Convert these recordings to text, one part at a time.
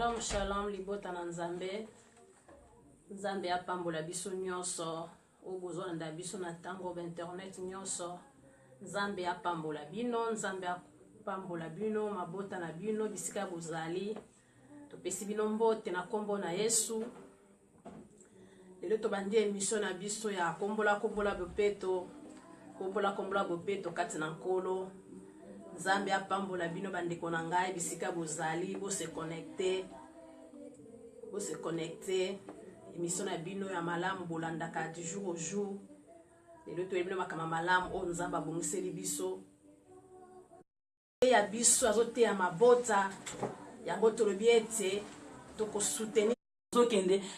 Shalom, shalom, libota na nzambe. Nzambe apambola biso nyonso. Obozolanda biso na tango internet nyonso. Nzambe apambola bino, nzambe apambola bino, mabota na bino, bisika bozali. Topesi bino mbote na kombo na Yesu. Lelo tobandi emission na biso ya kombola bopeto. Kombola bopeto kati na nkolo. Nzambe apambola bino bandeko na ngai bisika bozali bo se connecter émission na bino ya malamu bolandaka du jour au jour. Lelo to ebino makama malamu o nzamba bongiseli biso ya biso azote ya mabota yango tolobi ete toko soutenir.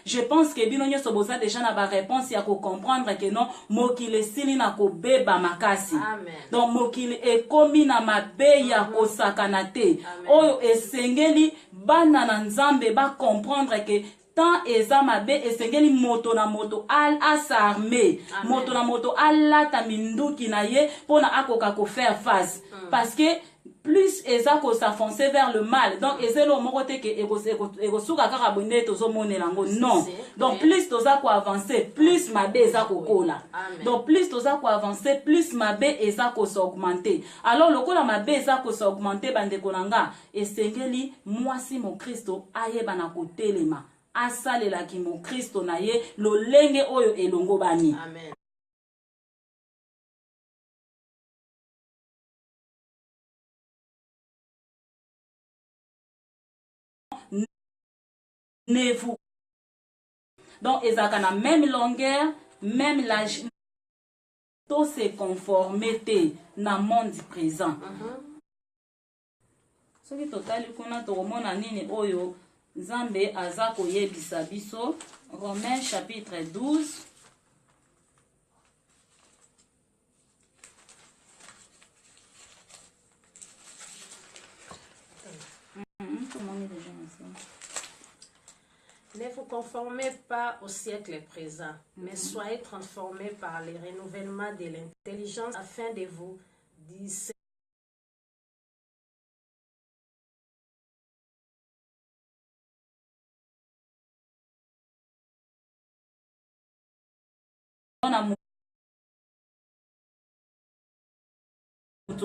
Je pense que bino nyoso boza déjà na ba réponse ya ko comprendre que non mokile sili na ko beba makasi. Amen. Donc mokile ekomi na mabe ya ko sakana te. Oyo esengeli bana na nzambe ba comprendre que tant eza mabe esengeli moto na moto al asarme. Moto na moto alata minduki na ye pona akoka ko faire face. Parce que plus eza ko s'avancer vers le mal, donc ezelo morote ke ego suka kaka bonde tozo monela ngo non. Donc plus toza ko avancer, plus mabe eza ko kola. Donc plus toza ko avancer, plus mabe eza ko s'augmenter. Alors lokola mabe eza ko s'augmenter bande konanga esengeli mwasi mo Kristo ayeba na kotelema asalela ki mo Kristo na ye lolenge oyo elongo bani. Amen. Ne vous. Donc, ils ont la même longueur, même l'âge. Tout se conformer dans le monde présent. Ce qui est total, oyo Nzambe azako yebisa biso. Romains chapitre 12. Ne vous conformez pas au siècle présent, mais soyez transformés par le renouvellement de l'intelligence afin de vous discerner.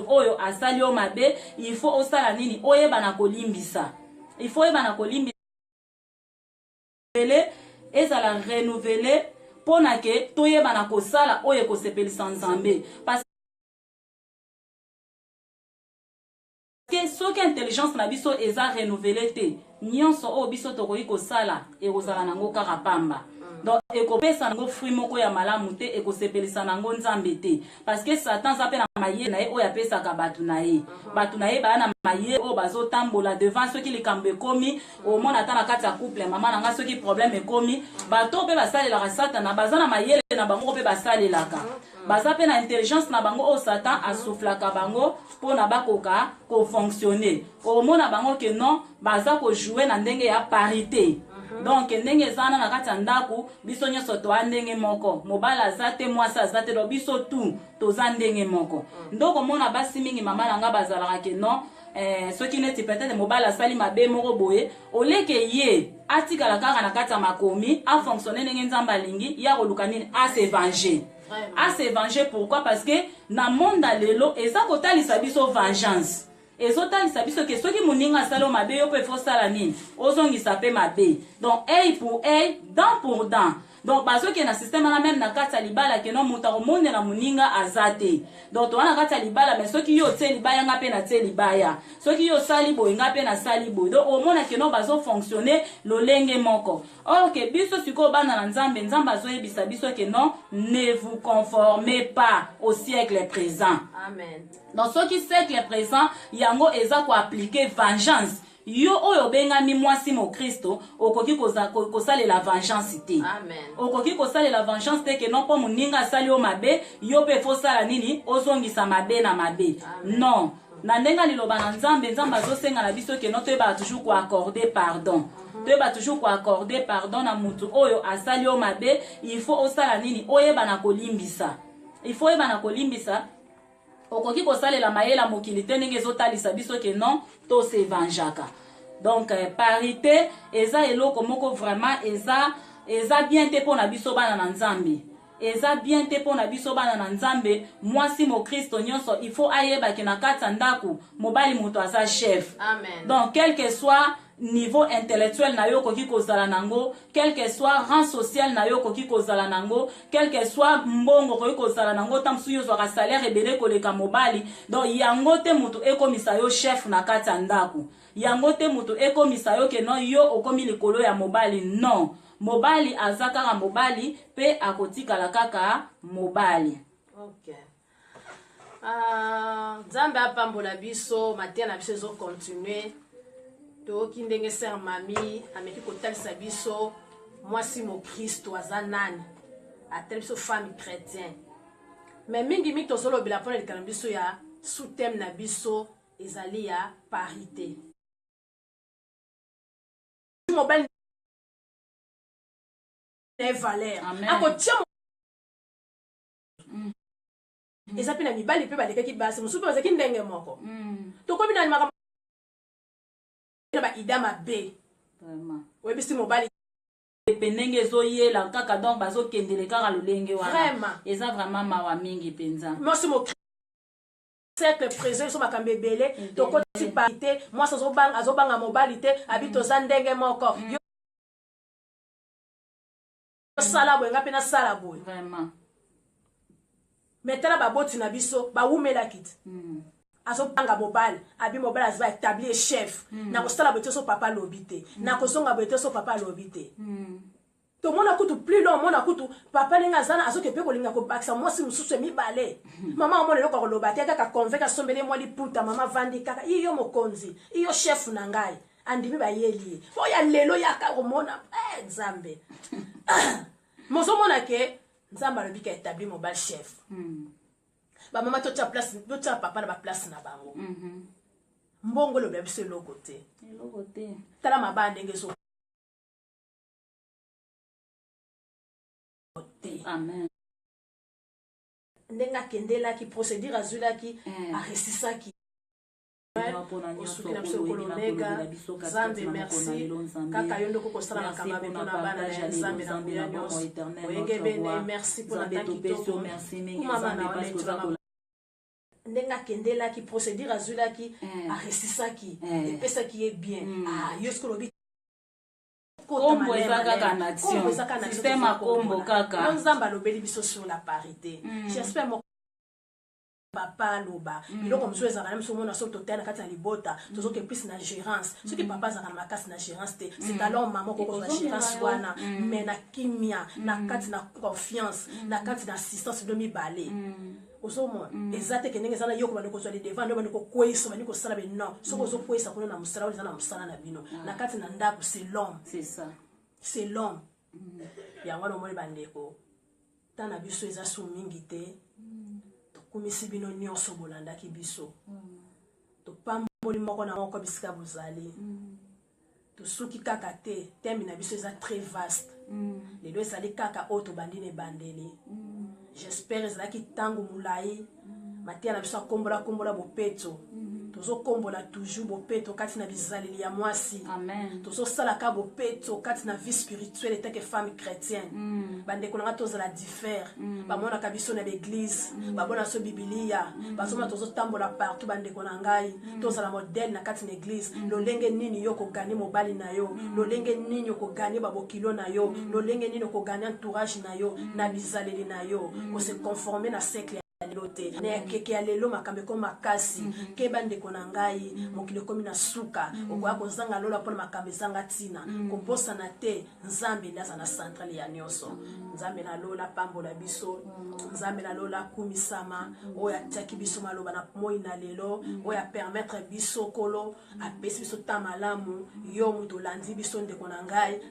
Oyo asali o mabe, il faut osala nini oyeba na kolimbisa. Il faut oyeba na kolimbisa. Ezala renouveler pona ke toyeba na kosala oyo kosepelisa nzambe parce que soki intelligence na biso eza renouveler te nyonso oyo biso tokoki kosala ekozala nango kaka pamba. Donc ekopesa nango fruit moko ya malamu te ekosepelisa nango nzambe te parce que Satan zape na maye na ye oyo apesaka batu na ye baya na maye oyo bazotambola devant soki likambo ekomi omona ata na kati ya couple mama nanga soki problème ekomi bato mpe basalelaka Satana baza na mayele na bango mpe basalelaka baza mpe na intelligence na bango oyo Satan asuflaka bango mpona bakoka kofonctionner omona bango ke non baza kojouer na ndenge ya parité. Donc ndenge ezana na kati ya ndaku biso nyonso toa ndenge moko mobala aza te mwasi aza te do biso tu toza ndenge moko ndoko mona basi mingi mama nanga bazalaka ke non soki neti peut-être mobala asali mabe moko boye oleke ye atikala kaka na kati ya makomi a fonctionner ndenge nzambe alingi ya koluka nini a se venger. Pourquoi? Parce que na monde lelo eza kotalisa biso vengeance. Ezotalisa biso ke soki moninga salo mabe yo pe fosala nini ozongisa pe mabe. Donc œil pour œil, dent pour dent. Donc baso ke na système na même na kati ya libala ke no muta komonde na moninga azate. Donc to na kati ya libala mais soki yo tie libaya nga pe na tie libaya. Soki yo sali boy nga pe na sali boy. Donc omona ke no bazo fonctionner lolenge moko. Or ke biso siko bana na nzambe azo yebisa biso ke non ne vous conformez pas au siècle présent. Amen. Dans ce siècle présent yango eza ko appliquer vengeance. Yo oyo bengami mwasi mo Kristo okoki kosala la vengeance te. Amen. Okoki kosala la vengeance te ke non po moninga sali o mabe yo pe fosala nini ozongisa mabe na mabe. Non. Na ndenga liloba na nzambe azosenga na biso ke non toyeba toujours ko accorder pardon. Toyeba toujours ko accorder pardon na mutu oyo asali o mabe, il faut osala nini oyeba na kolimbisa. Il faut oyeba na kolimbisa. Okoki kosalela mayela mokili te ndenge ezotalisa biso ke non to se vengeaka. donc parité eza eloko moko vraiment eza bien te mpo na biso bana na nzambe eza bien te mpo na biso bana na nzambe mwasi mokristo nyonso il faut ayebaki na kati ya ndako mobali moto aza chef. Amen. Donc quel que soit niveau intellectuel na yo koki kozala nango, quel que soit rang social na yo koki kozala nango, quel que soit mbongo koki kozala nango, tam su yo zwaka salaire ebele koleka mobali. Donc yango te mutu ekomisa yo chef na kati ya ndako, yango te mutu ekomisa yo ke non yo okomi likolo ya mobali. Non, mobali aza kaka mobali pe akotikala kaka mobali. Ok. Nzambe apambola biso, matin na biso ezo continuer. Toki ndenge ser mami ameki kotalisa biso mwasi mo Kristo aza nani, atali biso femme chrétien. Mais mingi tozolo bila pona likana biso ya sous-thème na biso ezali ya parité. Mobile ne valeur. Ako tia eza pena mibali pe balekaki basi musupe ozaki ndenge moko. Tokomi na makambo ba idama be. Vraiment. Oui, bisi mobali penenge zo yela kaka donc bazo kendele kaka lolenge wana. Vraiment. Eza vraiment mawa mingi penza. Moi mo cercle présent so makambe belé to koti parité moi ça azobanga mobali te habito za ndenge moko. Yo sala bo nga pena sala bo. Vraiment. Metala ba boti na biso ba umela kit. Azobanga mobile abi mobile azba établir chef na kosala bote so papa lobité na kosonga bote so papa lobité to mona kutu plus long mona kutu papa lenga zana azoke pe kolinga ko baksa moi si mususu mi balé mama mona loko lobate kaka convaincre sombele moi liputa mama vandi kaka iyo mokonzi iyo chef na ngai andimi ba yeli oya lelo yaka komona nzambe mozo mona ke nzamba lobika établir mobile chef. Ba mama to tia place to tia papa na ba place na bango. Mbongo lo bia biso loko te. Loko te. Tala mabande ngeso. Amen. Ndenga kendela ki procédure azula ki aresisa ki. Zambe merci kaka yondo ko sala makamba be pona bana ya Zambe na buya nyonso. Oyenge bene merci pour la takito. Merci mingi parce que ndenga kendela ki procédure azula ki aresisaki epesaki ye bien yosko lobi kombo ezaka ka nation système akombo kaka nzamba lobeli biso sur la parité. J'espère mon papa loba biloko mosusu ezalaka na biso mona so totea na kati ya libota tozoke plus na gérance soki papa azalaka na makasi na gérance te c'est alors maman kokozwa gérance wana mais na kimia na kati na confiance na kati na assistance do mibale osomona eza te kendenge eza na yo kobanda kozwa lidevant nde bandi kokweyisa bandi kosala be non soki ozokweyisa kuna na mosala oyo eza na mosala na bino na kati na ndako c'est l'homme, c'est l'homme yango wana omoni bandeko ntan na biso eza su mingi te kumisi bino nyonso bolandaki biso topamboli moko na moko bisika bozali tosuki kaka te teme na biso eza très vaste lelo ezali kaka oyo tobandi na ebandeli j'espère ezalaki ntango molai matia na biso akombola bopeto tozokombola toujours bopeto kati na bizaleli ya mwasi tozosalaka bopeto kati na vie spirituelle etake femme chrétienne bandeko nanga tozala diffère bamonaka biso na l'église babona so bibilia bazomona tozotambola partout bandeko na ngai tozala modèle na kati na église lolenge nini yo kogani mobali na yo lolenge nini okogani babokilo na yo lolenge nini okogani entourage na yo na bizaleli na yo kose conformer na siècle lote na keke ya lelo makambe ko makasi ke bandeko na ngai mokili komi na suka okoya kozanga lola pona makambe zanga tina kobosa na te nzambe ndaza na centrale ya nyonso nzambe na lola pambola biso nzambe na lola kumisama oya tiaki biso maloba na moi na lelo oya permettre biso kolo apesi biso tamalamu yo muto landi biso ndeko na ngai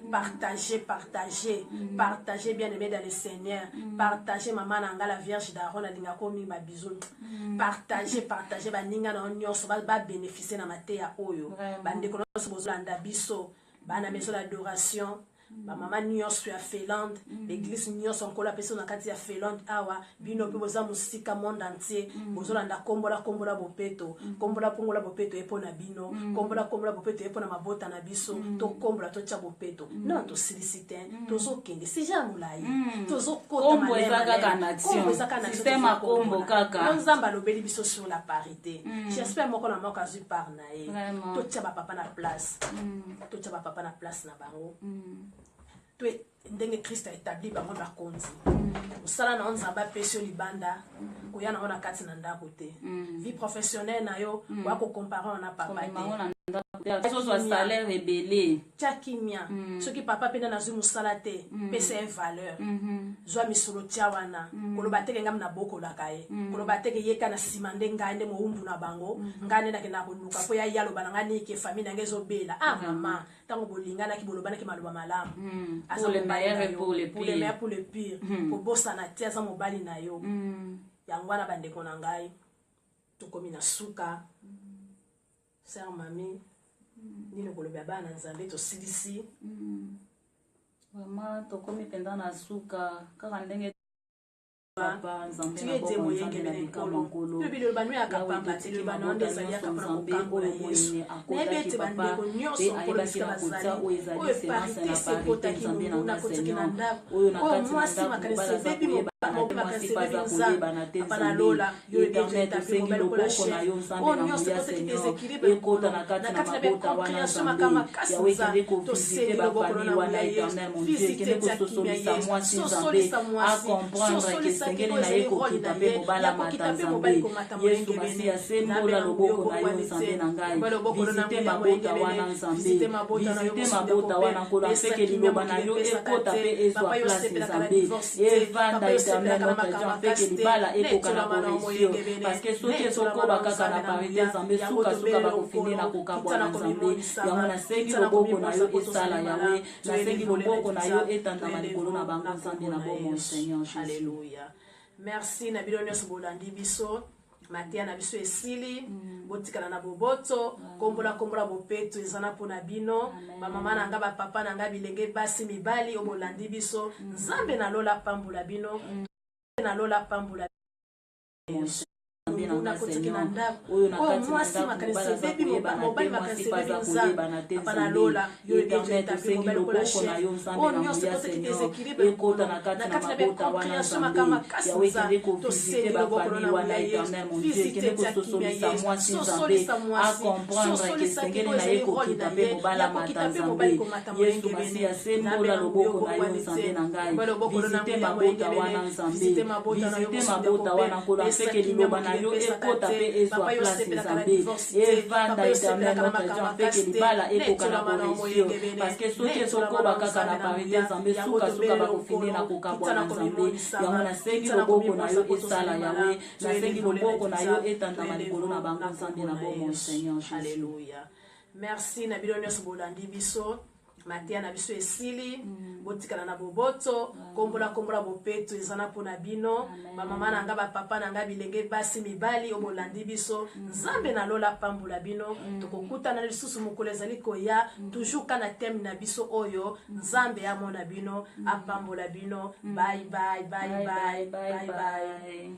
partager bien aimé dans le Seigneur partager maman na ngai la Vierge d'Aaron alinga komi ba bisou partager ba ninga na nyonso ba bénéficier na mateya oyo bandeko nyonso bozolanda biso bana maison d'adoration bamama nyonso ya Finlande l'église nyonso nkola peso na kati ya Finlande awa bino pe boza musika monde entier bozolanda kombola bopeto kombola bopeto epona bino kombola bopeto epona mabota na biso to kombola to tcha bopeto non to silicite tozokende si jamulai tozokota malema système a kombo kaka nzamba lobeli biso sur la parité j'espère moko na moko azui par na ye to tcha ba papa na place to tcha ba papa na place na bango to ndenge Christ a établi bango bakonzi osala na nzamba pesio libanda koya na ona kati na ndako te vie professionnelle na yo wako comparer na papa te salaire rebelle tchakimia soki papa pena na zui musala te pesa un valeur zwa misolo tia wana koloba teke ngam na boko la kaye koloba teke yeka na simande ngande mo umbu na bango ngande na kena koluka po ya yalo bana ngani ke famille ngezo bela mama tango bolingana ki bolobana ki maloba malamu pour le meilleur et pour le pire pour le pire ko bossa na tia za mobali na yo yangwana bande kona ngai tukomi na suka sœur mami nino koloba bana nzambe to silisi mama tokomi penda na suka kaka ndenge papa nzambe na bongo nzambe na likama nkolo bibilo banu ya kapamba te banu ndeza ya kapamba nzambe Yesu nebete bandeko nyonso ayebaki na kotia oyo ezali semence na parité nzambe na nga seigneur oyo na kati na ndako baza koyebana te mwasi paza koyebana te nzambe éternel tosengi loboko na yo nzambe na nguya seigneur ekota na kati na mabota wana nzambe yawe ekende kovisite bafamille wana éternel mon dieu ekende kososolisa mwasi nzambe acomprendre ke sengeli na ye kokita mpe mobalamata nzambe yesu masiya sembola loboko na yo nzambe na ngai visite mabota wana nzambe visite mabota wana nkolo afeke liloba na yo ekota mpe ezwa place nzambe evanda éternel notre dieu afeke libala ekoka na correction parce que soki ezokoba kaka na parité nzambe sukasuka bakofinde na kokabwa na nzambe yango nasengi loboko na yo esala yawe nasengi loboko na yo etandama likolo na bango nzambe na bomo seigneur jésus. Merci na bino nyonso bolandi biso matia na biso esili botikana na boboto kombola bopeto ezana pona bino bamama na nga bapapa na nga bilenge basi mibali obolandi biso nzambe na lola pambula bino na lola pambula na seigneur oyo na kati na ndako baza koyebana te mwasi paza koyebana te nzambe éternel tosengi loboko na yo nzambe na nguya seigneur ekota na kati na mabota wana nzambe yawe ekende kovisite bafamille wana éternel mon dieu ekende kososolisa mwasi nzambe acomprendre ke sengeli na ye kokita mpe mobalamata nzambe yesu masiya sembola loboko na yo nzambe na ngai visite mabota wana nzambe visite mabota wana nkolo afeke liloba na yo ekota pe ezwa place nzambe evanda éternel notre dieu afeke libala ekoka na correction parce que soki ezokoba kaka na parité nzambe sukasuka bakofinde na kokabwa na nzambe yango nasengi loboko na yo esala yawe nasengi loboko na yo etandama likolo na bango nzambe na bomo seigneur jésus. Merci na bino nyonso bolandi biso matia na biso esili botikana na boboto kombola bopeto ezana pona bino bamama na nga bapapa na nga bilenge basi mibali obolandi biso nzambe na lola pambula bino tokokutana lisusu mokolo ezali koya toujours kana teme na biso oyo nzambe amona bino apambola bino bye bye bye bye bye bye, bye.